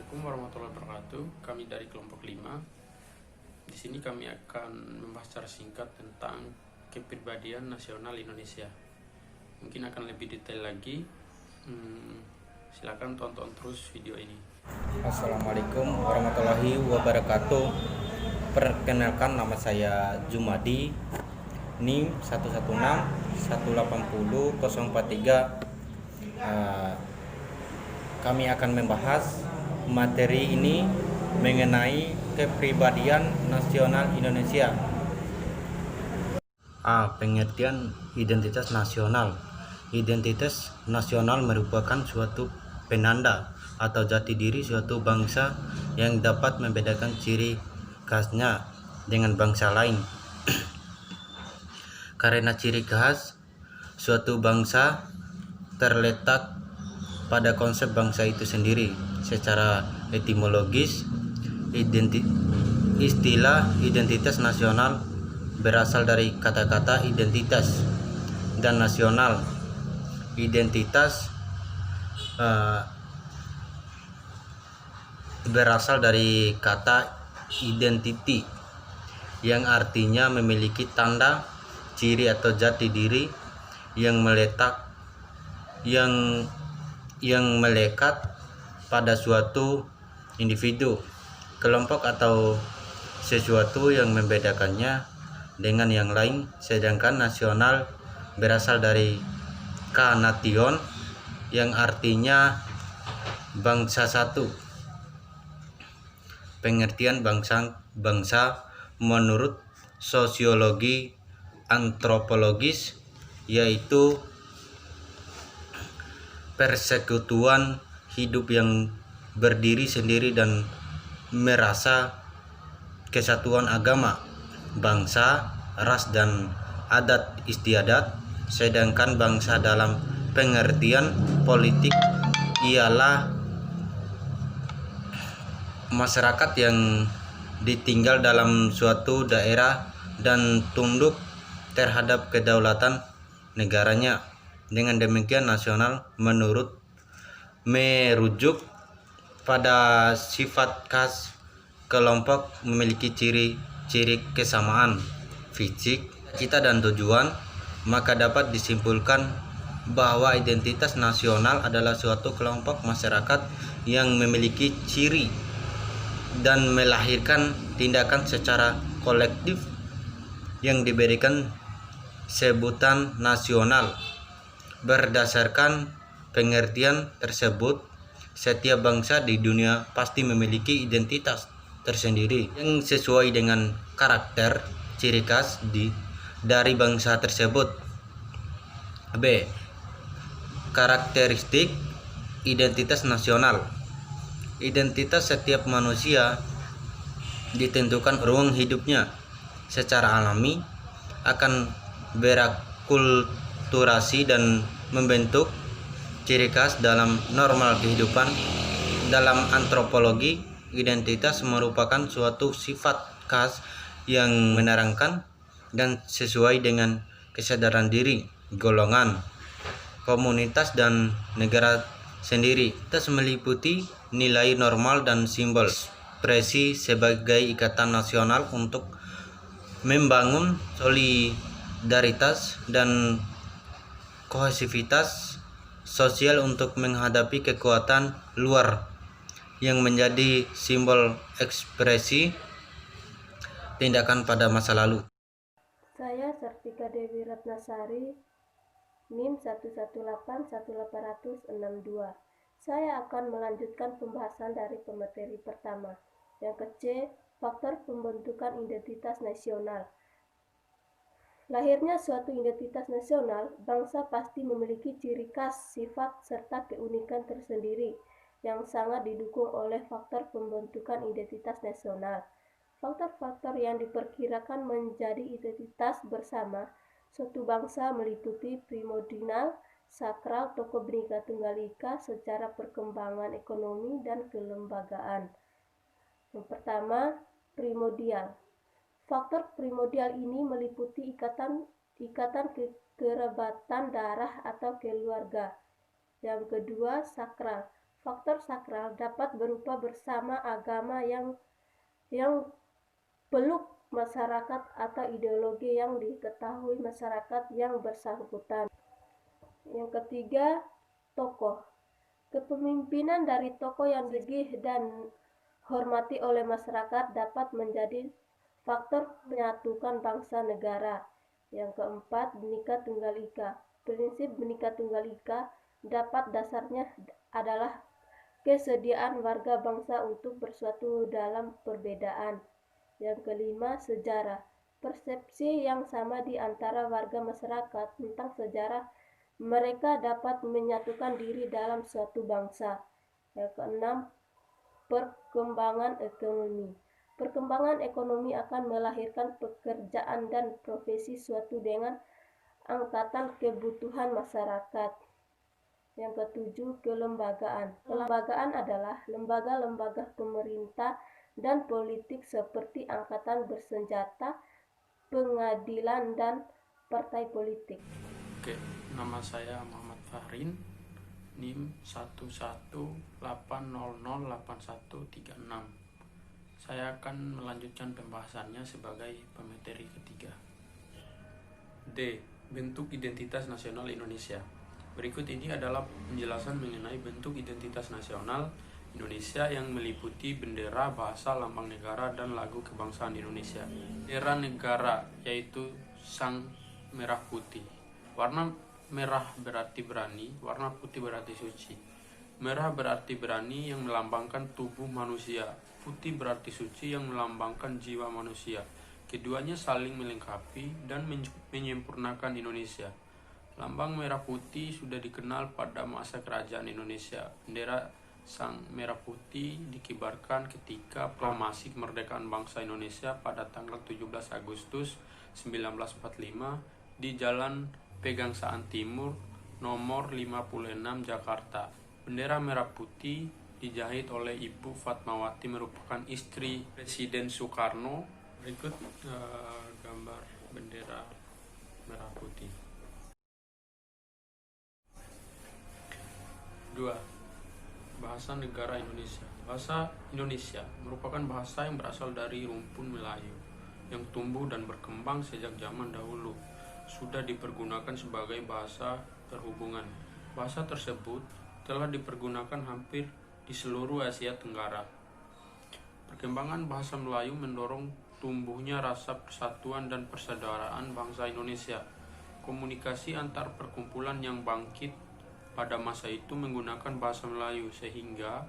Assalamualaikum warahmatullahi wabarakatuh. Kami dari kelompok 5. Di sini kami akan membahas secara singkat tentang kepribadian nasional Indonesia. Mungkin akan lebih detail lagi. Silakan tonton terus video ini. Assalamualaikum warahmatullahi wabarakatuh. Perkenalkan, nama saya Jumadi, NIM 116180043. Kami akan membahas materi ini mengenai kepribadian nasional Indonesia. Pengertian identitas nasional. Identitas nasional merupakan suatu penanda atau jati diri suatu bangsa yang dapat membedakan ciri khasnya dengan bangsa lain. Karena ciri khas suatu bangsa terletak pada konsep bangsa itu sendiri. Secara etimologis, istilah identitas nasional berasal dari kata-kata identitas dan nasional. Identitas berasal dari kata identity yang artinya memiliki tanda, ciri atau jati diri yang melekat pada suatu individu, kelompok atau sesuatu yang membedakannya dengan yang lain. Sedangkan nasional berasal dari nation yang artinya bangsa satu. Pengertian bangsa menurut sosiologi antropologis yaitu persekutuan hidup yang berdiri sendiri dan merasa kesatuan agama, bangsa, ras, dan adat istiadat. Sedangkan bangsa dalam pengertian politik ialah masyarakat yang ditinggal dalam suatu daerah dan tunduk terhadap kedaulatan negaranya. Dengan demikian, nasional merujuk pada sifat khas kelompok, memiliki ciri-ciri kesamaan fisik, cita dan tujuan. Maka dapat disimpulkan bahwa identitas nasional adalah suatu kelompok masyarakat yang memiliki ciri dan melahirkan tindakan secara kolektif yang diberikan sebutan nasional. Berdasarkan pengertian tersebut, setiap bangsa di dunia pasti memiliki identitas tersendiri yang sesuai dengan karakter ciri khas dari bangsa tersebut. B. Karakteristik identitas nasional. Identitas setiap manusia ditentukan ruang hidupnya secara alami, akan berakulturasi dan membentuk ciri khas dalam normal kehidupan. Dalam antropologi, identitas merupakan suatu sifat khas yang menerangkan dan sesuai dengan kesadaran diri, golongan, komunitas, dan negara sendiri. Identitas meliputi nilai normal dan simbol ekspresi sebagai ikatan nasional untuk membangun solidaritas dan kohesivitas sosial untuk menghadapi kekuatan luar yang menjadi simbol ekspresi tindakan pada masa lalu. Saya Sartika Dewi Ratnasari, NIM 1181862. Saya akan melanjutkan pembahasan dari pemateri pertama, yang ke-C, faktor pembentukan identitas nasional. Lahirnya suatu identitas nasional, bangsa pasti memiliki ciri khas, sifat, serta keunikan tersendiri yang sangat didukung oleh faktor pembentukan identitas nasional. Faktor-faktor yang diperkirakan menjadi identitas bersama suatu bangsa meliputi primordial, sakral, tokoh Bhinneka Tunggal Ika, secara perkembangan ekonomi dan kelembagaan. Yang pertama, primordial. Faktor primordial ini meliputi ikatan kekerabatan darah atau keluarga. Yang kedua, sakral. Faktor sakral dapat berupa bersama agama yang peluk masyarakat atau ideologi yang diketahui masyarakat yang bersangkutan. Yang ketiga, tokoh. Kepemimpinan dari tokoh yang digih dan hormati oleh masyarakat dapat menjadi faktor menyatukan bangsa negara. Yang keempat, Bhinneka Tunggal Ika. Prinsip Bhinneka Tunggal Ika dapat dasarnya adalah kesediaan warga bangsa untuk bersatu dalam perbedaan. Yang kelima, sejarah. Persepsi yang sama di antara warga masyarakat tentang sejarah mereka dapat menyatukan diri dalam suatu bangsa. Yang keenam, perkembangan ekonomi. Perkembangan ekonomi akan melahirkan pekerjaan dan profesi suatu dengan angkatan kebutuhan masyarakat. Yang ketujuh, kelembagaan. Kelembagaan adalah lembaga-lembaga pemerintah dan politik seperti angkatan bersenjata, pengadilan, dan partai politik. Oke, nama saya Muhammad Fahrin, NIM 118008136. Saya akan melanjutkan pembahasannya sebagai pemateri ketiga. D. Bentuk identitas nasional Indonesia. Berikut ini adalah penjelasan mengenai bentuk identitas nasional Indonesia yang meliputi bendera, bahasa, lambang negara, dan lagu kebangsaan Indonesia. Bendera negara yaitu sang merah putih. Warna merah berarti berani, warna putih berarti suci. Merah berarti berani yang melambangkan tubuh manusia, putih berarti suci yang melambangkan jiwa manusia. Keduanya saling melengkapi dan menyempurnakan Indonesia. Lambang merah putih sudah dikenal pada masa kerajaan Indonesia. Bendera sang merah putih dikibarkan ketika proklamasi kemerdekaan bangsa Indonesia pada tanggal 17 Agustus 1945 di Jalan Pegangsaan Timur nomor 56 Jakarta. Bendera merah putih dijahit oleh Ibu Fatmawati, merupakan istri Presiden Soekarno. Berikut gambar bendera merah putih. 2. Bahasa negara Indonesia. Bahasa Indonesia merupakan bahasa yang berasal dari rumpun Melayu yang tumbuh dan berkembang sejak zaman dahulu. Sudah dipergunakan sebagai bahasa perhubungan. Bahasa tersebut telah dipergunakan hampir di seluruh Asia Tenggara. Perkembangan bahasa Melayu mendorong tumbuhnya rasa persatuan dan persaudaraan bangsa Indonesia. Komunikasi antar perkumpulan yang bangkit pada masa itu menggunakan bahasa Melayu, sehingga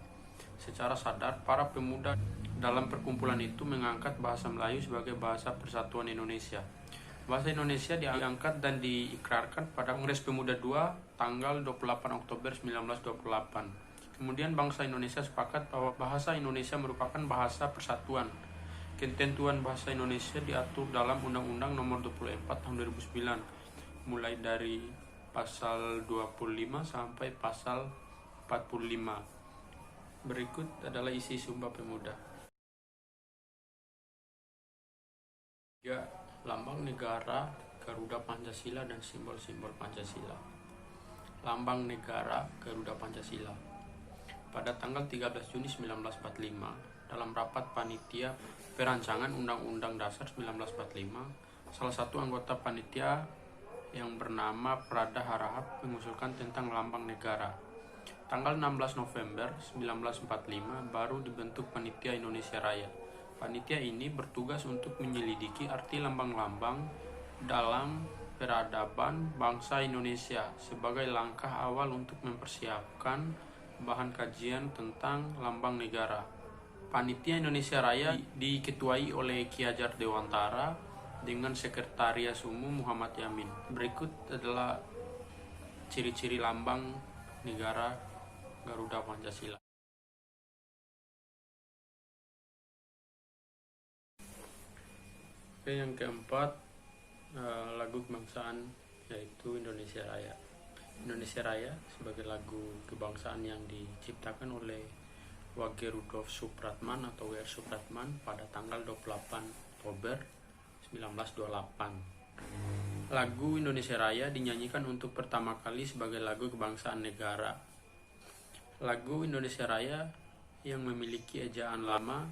secara sadar para pemuda dalam perkumpulan itu mengangkat bahasa Melayu sebagai bahasa persatuan Indonesia. Bahasa Indonesia diangkat dan diikrarkan pada Kongres Pemuda II tanggal 28 Oktober 1928. Kemudian bangsa Indonesia sepakat bahwa bahasa Indonesia merupakan bahasa persatuan. Ketentuan bahasa Indonesia diatur dalam Undang-Undang Nomor 24 Tahun 2009, mulai dari pasal 25 sampai pasal 45. Berikut adalah isi Sumpah Pemuda. 3. Lambang negara, Garuda Pancasila dan simbol-simbol Pancasila. Lambang negara Garuda Pancasila. Pada tanggal 13 Juni 1945, dalam rapat panitia perancangan Undang-Undang Dasar 1945, salah satu anggota panitia yang bernama Prada Harahap mengusulkan tentang lambang negara. Tanggal 16 November 1945 baru dibentuk Panitia Indonesia Raya. Panitia ini bertugas untuk menyelidiki arti lambang-lambang dalam peradaban bangsa Indonesia sebagai langkah awal untuk mempersiapkan bahan kajian tentang lambang negara. Panitia Indonesia Raya diketuai oleh Ki Hajar Dewantara dengan Sekretaris Umum Muhammad Yamin. Berikut adalah ciri-ciri lambang negara Garuda Pancasila. Oke, yang keempat, lagu kebangsaan yaitu Indonesia Raya. Indonesia Raya sebagai lagu kebangsaan yang diciptakan oleh Wage Rudolf Supratman atau W.R. Supratman pada tanggal 28 Oktober 1928. Lagu Indonesia Raya dinyanyikan untuk pertama kali sebagai lagu kebangsaan negara. Lagu Indonesia Raya yang memiliki ejaan lama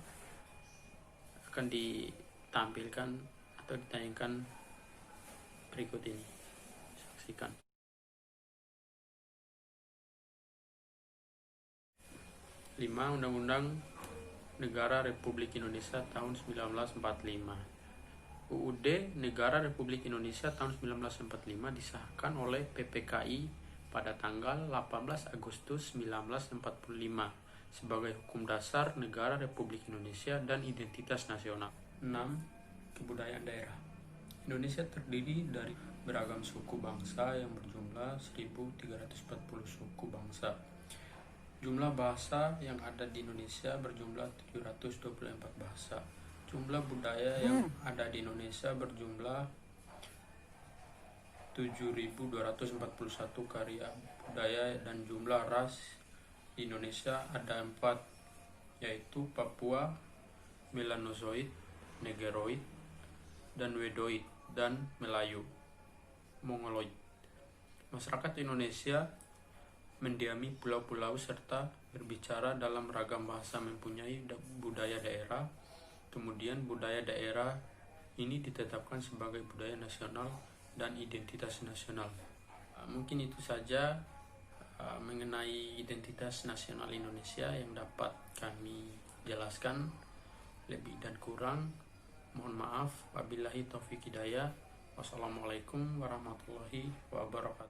akan ditampilkan atau ditayangkan berikut ini. Saksikan. Lima, Undang-Undang Negara Republik Indonesia tahun 1945. UUD Negara Republik Indonesia tahun 1945 disahkan oleh PPKI pada tanggal 18 Agustus 1945 sebagai hukum dasar negara Republik Indonesia dan identitas nasional. 6. Kebudayaan daerah. Indonesia terdiri dari beragam suku bangsa yang berjumlah 1.340 suku bangsa. Jumlah bahasa yang ada di Indonesia berjumlah 724 bahasa. Jumlah budaya yang ada di Indonesia berjumlah 7.241 karya budaya, dan jumlah ras di Indonesia ada 4, yaitu Papua, Melanozoid, Negroid, dan Wedoid, dan Melayu, Mongoloid. Masyarakat Indonesia mendiami pulau-pulau serta berbicara dalam ragam bahasa, mempunyai budaya daerah. Kemudian budaya daerah ini ditetapkan sebagai budaya nasional dan identitas nasional. Mungkin itu saja mengenai identitas nasional Indonesia yang dapat kami jelaskan. Lebih dan kurang mohon maaf. Wabillahi taufiq hidayah. Wassalamualaikum warahmatullahi wabarakatuh.